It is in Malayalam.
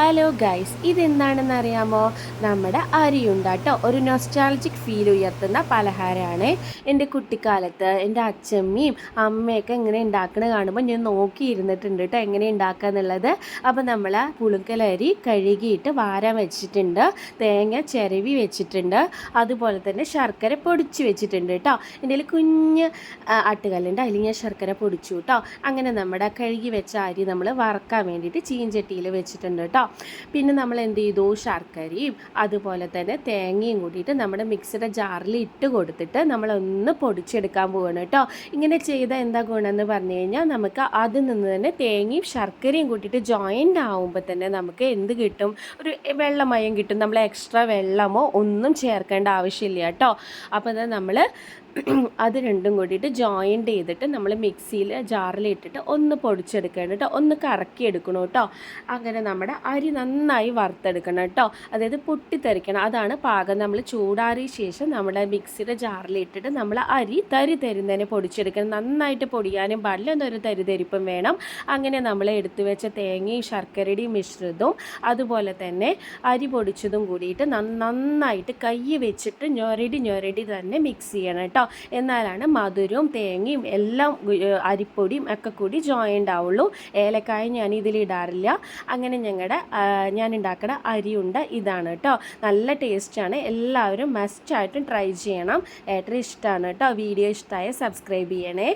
ഹലോ ഗൈസ്, ഇതെന്താണെന്ന് അറിയാമോ? നമ്മുടെ അരിയുണ്ട കേട്ടോ. ഒരു നൊസ്റ്റാൾജിക് ഫീൽ ഉയർത്തുന്ന പലഹാരമാണ്. എൻ്റെ കുട്ടിക്കാലത്ത് എൻ്റെ അച്ഛമ്മയും അമ്മയൊക്കെ ഇങ്ങനെ ഉണ്ടാക്കണ കാണുമ്പോൾ ഞാൻ നോക്കിയിരുന്നിട്ടുണ്ട് കേട്ടോ, എങ്ങനെ ഉണ്ടാക്കുക എന്നുള്ളത്. അപ്പോൾ നമ്മൾ പുളുക്കലരി കഴുകിയിട്ട് വാരാൻ വെച്ചിട്ടുണ്ട്, തേങ്ങ ചിരവി വെച്ചിട്ടുണ്ട്, അതുപോലെ തന്നെ ശർക്കര പൊടിച്ച് വെച്ചിട്ടുണ്ട് കേട്ടോ. എൻ്റെ കുഞ്ഞ് ആട്ടുകല്ലുണ്ട്, അതിൽ ഞാൻ ശർക്കര പൊടിച്ചു കേട്ടോ. അങ്ങനെ നമ്മുടെ കഴുകി വെച്ച അരി നമ്മൾ വറക്കാൻ വേണ്ടിയിട്ട് ചീഞ്ചട്ടിയിൽ വെച്ചിട്ടുണ്ട് കേട്ടോ. പിന്നെ നമ്മൾ എന്ത് ചെയ്തു, ശർക്കരയും അതുപോലെ തന്നെ തേങ്ങയും കൂട്ടിയിട്ട് നമ്മുടെ മിക്സിയുടെ ജാറിൽ ഇട്ട് കൊടുത്തിട്ട് നമ്മളൊന്ന് പൊടിച്ചെടുക്കാൻ പോവുകയാണ് കേട്ടോ. ഇങ്ങനെ ചെയ്താൽ എന്താ ഗുണമെന്ന് പറഞ്ഞു കഴിഞ്ഞാൽ, നമുക്ക് അതിൽ നിന്ന് തന്നെ തേങ്ങയും ശർക്കരയും കൂട്ടിയിട്ട് ജോയിൻ്റ് ആകുമ്പോൾ തന്നെ നമുക്ക് എന്ത് കിട്ടും, ഒരു വെള്ളമയം കിട്ടും. നമ്മൾ എക്സ്ട്രാ വെള്ളമോ ഒന്നും ചേർക്കേണ്ട ആവശ്യമില്ല കേട്ടോ. അപ്പോൾ നമ്മൾ അത് രണ്ടും കൂടിയിട്ട് ജോയിൻ്റ് ചെയ്തിട്ട് നമ്മൾ മിക്സിയിൽ ജാറിലിട്ടിട്ട് ഒന്ന് പൊടിച്ചെടുക്കണം കേട്ടോ, ഒന്ന് കറക്കി എടുക്കണം കേട്ടോ. അങ്ങനെ നമ്മുടെ അരി നന്നായി വറുത്തെടുക്കണം കേട്ടോ, അതായത് പൊട്ടിത്തെറിക്കണം. അതാണ് പാകം. നമ്മൾ ചൂടാറിയ ശേഷം നമ്മുടെ മിക്സിയുടെ ജാറിലിട്ടിട്ട് നമ്മൾ അരി തരുന്നതിനെ പൊടിച്ചെടുക്കണം. നന്നായിട്ട് പൊടിയാനും പാടില്ല, എന്നൊരു തരിതരിപ്പും വേണം. അങ്ങനെ നമ്മൾ എടുത്തു വെച്ച തേങ്ങയും ശർക്കരയുടെയും മിശ്രിതവും അതുപോലെ തന്നെ അരി പൊടിച്ചതും കൂടിയിട്ട് നന്നായിട്ട് കൈ വെച്ചിട്ട് ഞൊരടി തന്നെ മിക്സ് ചെയ്യണം കേട്ടോ. എന്നാലാണ് മധുരവും തേങ്ങയും എല്ലാം അരിപ്പൊടിയും ഒക്കെ കൂടി ജോയിൻ്റ് ആവുള്ളൂ. ഏലക്കായ ഞാൻ ഇതിലിടാറില്ല. അങ്ങനെ ഞാൻ ഉണ്ടാക്കുന്ന അരിയുണ്ട ഇതാണ് കേട്ടോ. നല്ല ടേസ്റ്റാണ്, എല്ലാവരും മസ്റ്റായിട്ടും ട്രൈ ചെയ്യണം. ഏറ്റവും ഇഷ്ടമാണ് കേട്ടോ. വീഡിയോ ഇഷ്ടമായ സബ്സ്ക്രൈബ് ചെയ്യണേ.